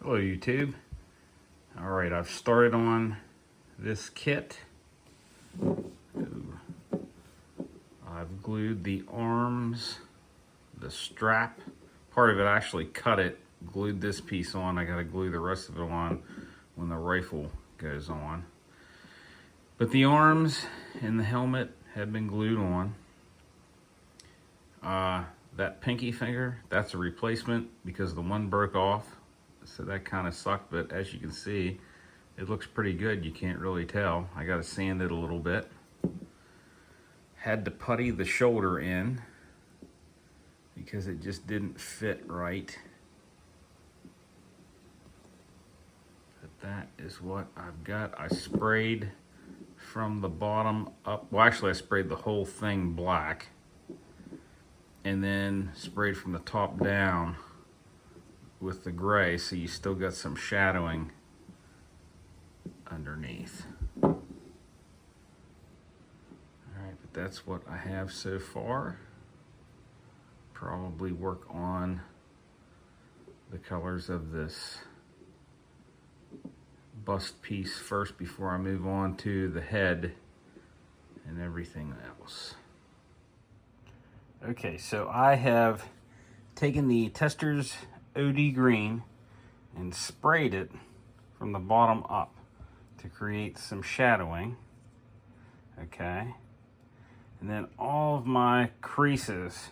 Hello YouTube. Alright, I've started on this kit. I've glued the arms, the strap. Part of it I actually cut it, glued this piece on. I gotta glue the rest of it on when the rifle goes on. But the arms and the helmet have been glued on. That pinky finger, that's a replacement because the one broke off. So that kind of sucked, but as you can see, it looks pretty good. You can't really tell. I gotta sand it a little bit. Had to putty the shoulder in because it just didn't fit right. But that is what I've got. I sprayed from the bottom up. Well, actually I sprayed the whole thing black and then sprayed from the top down with the gray, so you still got some shadowing underneath. All right, but that's what I have so far. Probably work on the colors of this bust piece first before I move on to the head and everything else. Okay, so I have taken the Tester's OD green and sprayed it from the bottom up to create some shadowing. Okay, and then all of my creases,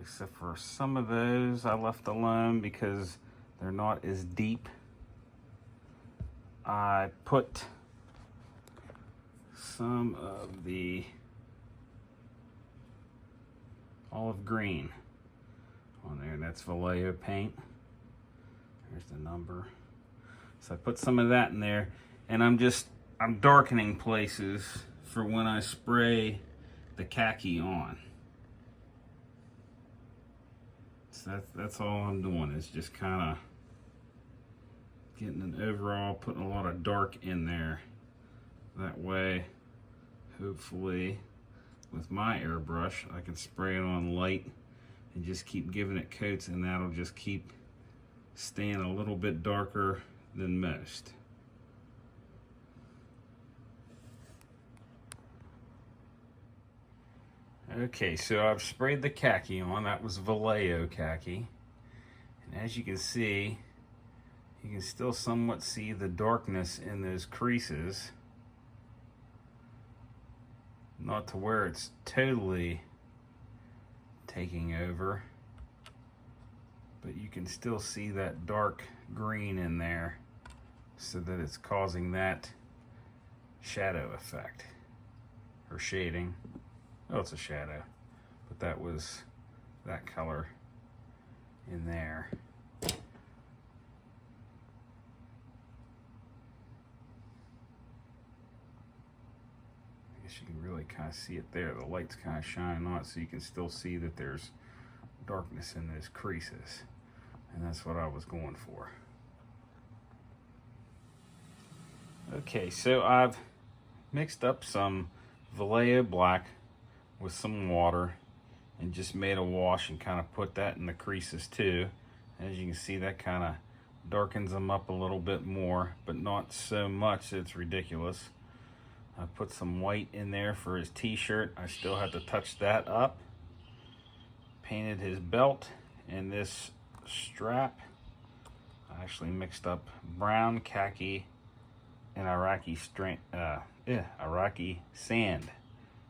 except for some of those, I left alone because they're not as deep. I put some of the olive green on there, and that's Vallejo paint. There's the number. So I put some of that in there, and I'm darkening places for when I spray the khaki on. So that's all I'm doing, is just kind of getting an overall, putting a lot of dark in there. That way, hopefully, with my airbrush, I can spray it on light and just keep giving it coats, and that'll just keep staying a little bit darker than most. Okay, so I've sprayed the khaki on. That was Vallejo khaki. And as you can see, you can still somewhat see the darkness in those creases. Not to where it's totally taking over, but you can still see that dark green in there, so that it's causing that shadow effect or shading. Oh, it's a shadow, but that was that color in there. You can really kind of see it there. The light's kind of shining on it, so you can still see that there's darkness in those creases, and that's what I was going for. Okay, so I've mixed up some Vallejo black with some water and just made a wash and kind of put that in the creases too. As you can see, that kind of darkens them up a little bit more, but not so much that it's ridiculous. I put some white in there for his t-shirt. I still had to touch that up. Painted his belt and this strap. I actually mixed up brown, khaki, and Iraqi sand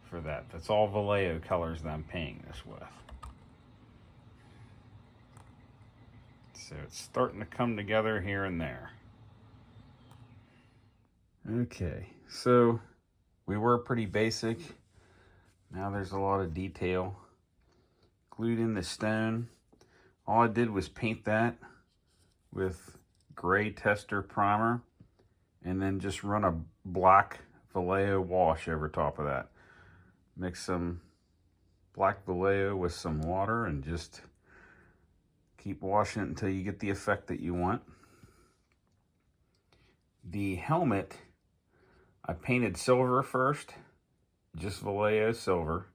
for that. That's all Vallejo colors that I'm painting this with. So it's starting to come together here and there. Okay, so we were pretty basic. Now there's a lot of detail. Glued in the stone. All I did was paint that with gray Tester primer and then just run a black Vallejo wash over top of that. Mix some black Vallejo with some water and just keep washing it until you get the effect that you want. The helmet, I painted silver first, just Vallejo silver.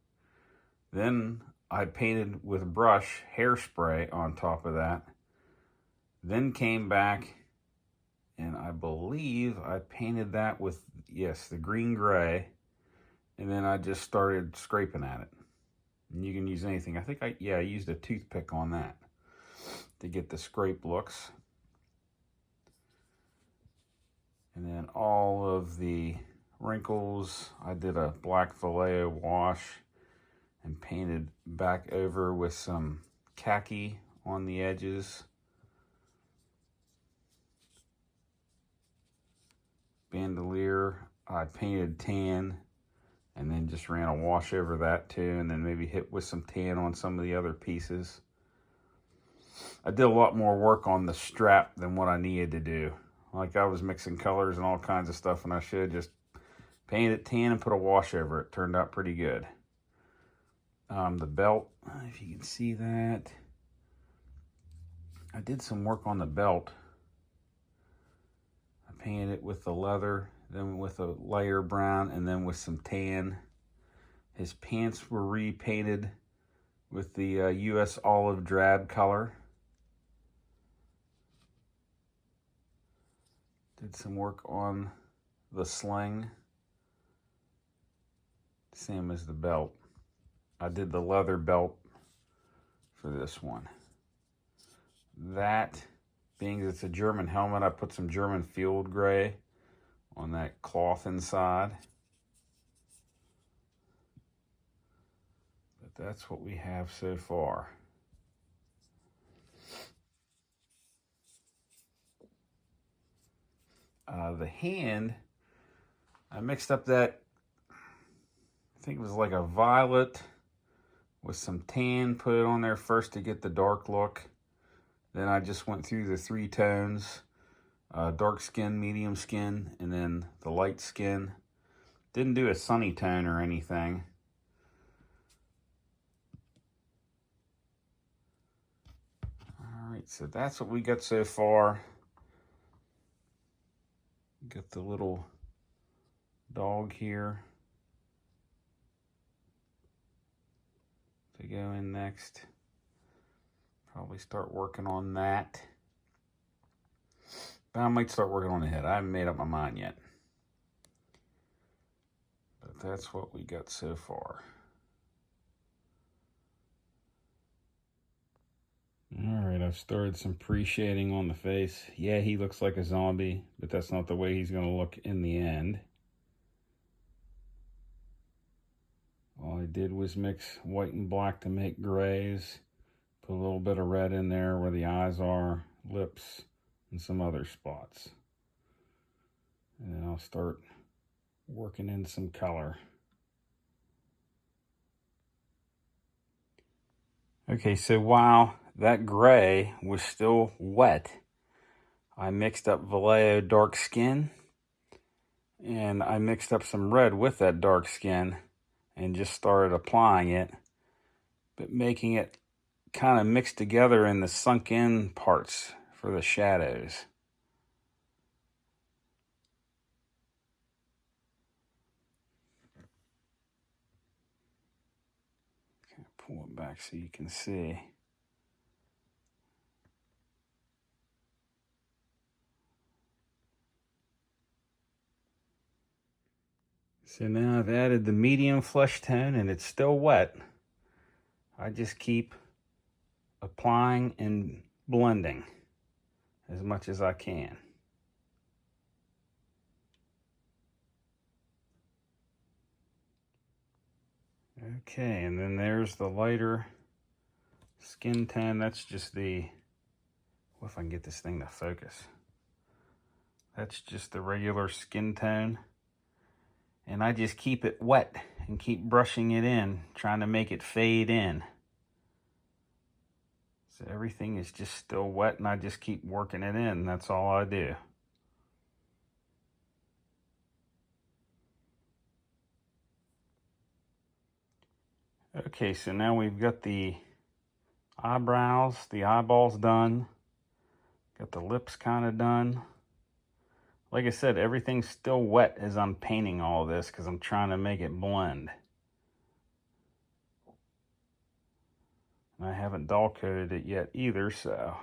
Then I painted with brush hairspray on top of that. Then came back, and I believe I painted that with, yes, the green-gray, and then I just started scraping at it. And you can use anything. I think I used a toothpick on that to get the scrape looks. And then all of the wrinkles, I did a black Vallejo wash and painted back over with some khaki on the edges. Bandolier, I painted tan and then just ran a wash over that too, and then maybe hit with some tan on some of the other pieces. I did a lot more work on the strap than what I needed to do. Like, I was mixing colors and all kinds of stuff, and I should have just painted it tan and put a wash over it. Turned out pretty good. The belt, if you can see that, I did some work on the belt. I painted it with the leather, then with a layer brown, and then with some tan. His pants were repainted with the US olive drab color. Did some work on the sling, same as the belt. I did the leather belt for this one. That, being it's a German helmet, I put some German field gray on that cloth inside. But that's what we have so far. The hand, I mixed up that, I think it was like a violet with some tan, put it on there first to get the dark look. Then I just went through the 3 tones, dark skin, medium skin, and then the light skin. Didn't do a sunny tone or anything. All right, so that's what we got so far. Got the little dog here to go in next. Probably start working on that. But I might start working on the head. I haven't made up my mind yet. But that's what we got so far. Alright, I've started some pre-shading on the face. Yeah, he looks like a zombie, but that's not the way he's going to look in the end. All I did was mix white and black to make grays. Put a little bit of red in there where the eyes are, lips, and some other spots. And then I'll start working in some color. Okay, so while that gray was still wet, I mixed up Vallejo dark skin, and I mixed up some red with that dark skin and just started applying it, but making it kind of mixed together in the sunk in parts for the shadows. Pull it back so you can see. So now I've added the medium flesh tone and it's still wet. I just keep applying and blending as much as I can. Okay, and then there's the lighter skin tone. That's just the, what if I can get this thing to focus? That's just the regular skin tone. And I just keep it wet and keep brushing it in, trying to make it fade in. So everything is just still wet and I just keep working it in. That's all I do. Okay, so now we've got the eyebrows, the eyeballs done. Got the lips kind of done. Like I said, everything's still wet as I'm painting all this because I'm trying to make it blend. And I haven't dull coated it yet either, so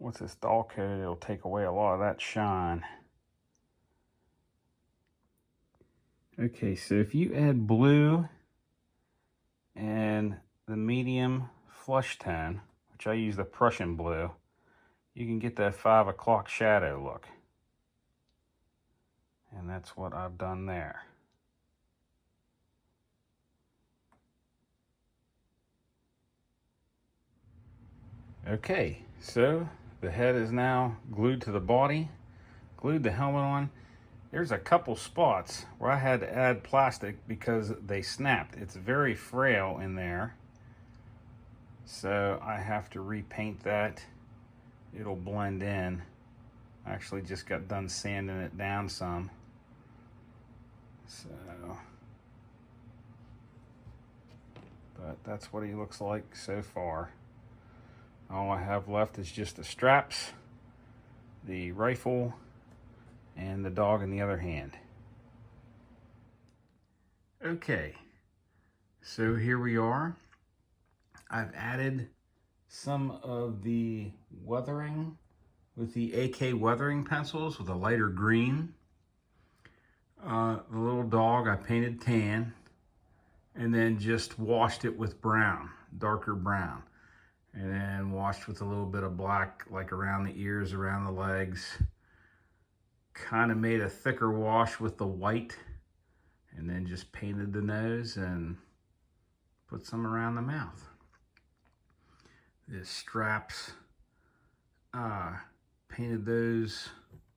once it's dull coated, it'll take away a lot of that shine. Okay, so if you add blue and the medium flush tone, which I use the Prussian blue, you can get that 5 o'clock shadow look. And that's what I've done there. Okay, so the head is now glued to the body, glued the helmet on. There's a couple spots where I had to add plastic because they snapped. It's very frail in there. So I have to repaint that. It'll blend in. I actually just got done sanding it down some. So, but that's what he looks like so far. All I have left is just the straps, the rifle, and the dog in the other hand. Okay, so here we are. I've added some of the weathering with the AK weathering pencils with a lighter green. The little dog I painted tan and then just washed it with brown, darker brown. And then washed with a little bit of black, like around the ears, around the legs. Kind of made a thicker wash with the white, and then just painted the nose and put some around the mouth. The straps, painted those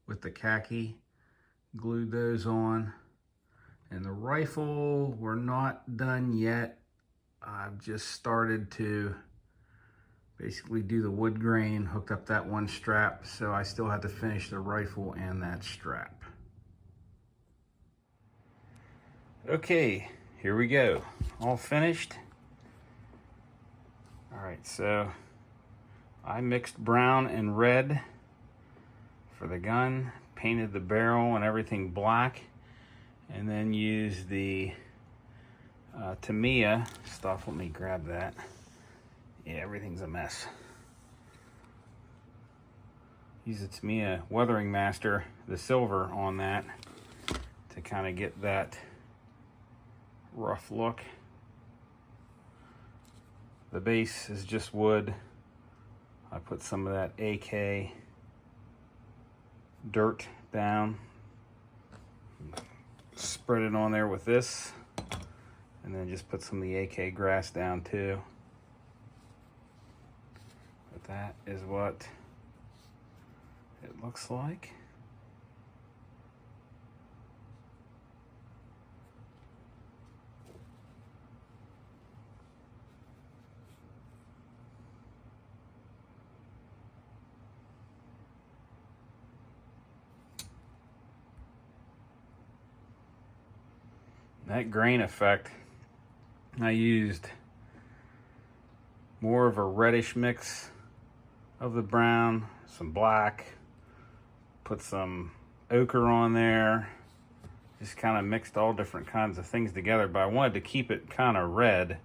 with the khaki, glued those on. And the rifle, we're not done yet. I've just started to basically do the wood grain, hooked up that one strap, so I still have to finish the rifle and that strap. Okay, here we go. All finished. All right, so I mixed brown and red for the gun, painted the barrel and everything black, and then used the Tamiya stuff. Let me grab that. Yeah, everything's a mess. Use the Tamiya Weathering Master, the silver on that, to kind of get that rough look. The base is just wood. I put some of that AK dirt down, spread it on there with this, and then just put some of the AK grass down too. But that is what it looks like. That grain effect, I used more of a reddish mix of the brown, some black, put some ochre on there, just kind of mixed all different kinds of things together, but I wanted to keep it kind of red.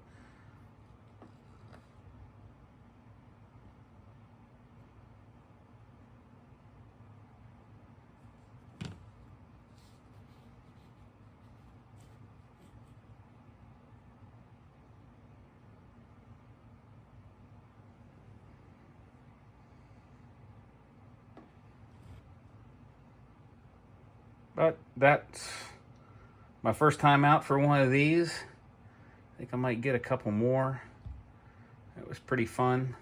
But that's my first time out for one of these. I think I might get a couple more. It was pretty fun.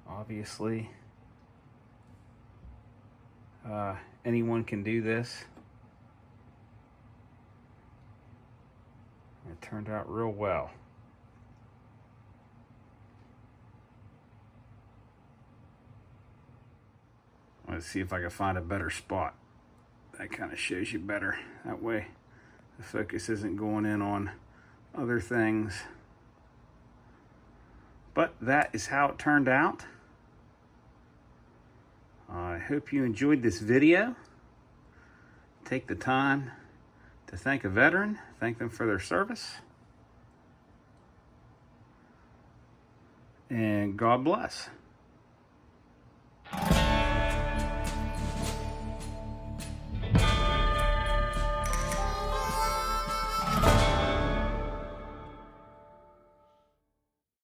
Obviously, anyone can do this. It turned out real well. Let's see if I can find a better spot. That kind of shows you better. That way the focus isn't going in on other things. But that is how it turned out. I hope you enjoyed this video. Take the time to thank a veteran, thank them for their service. And God bless.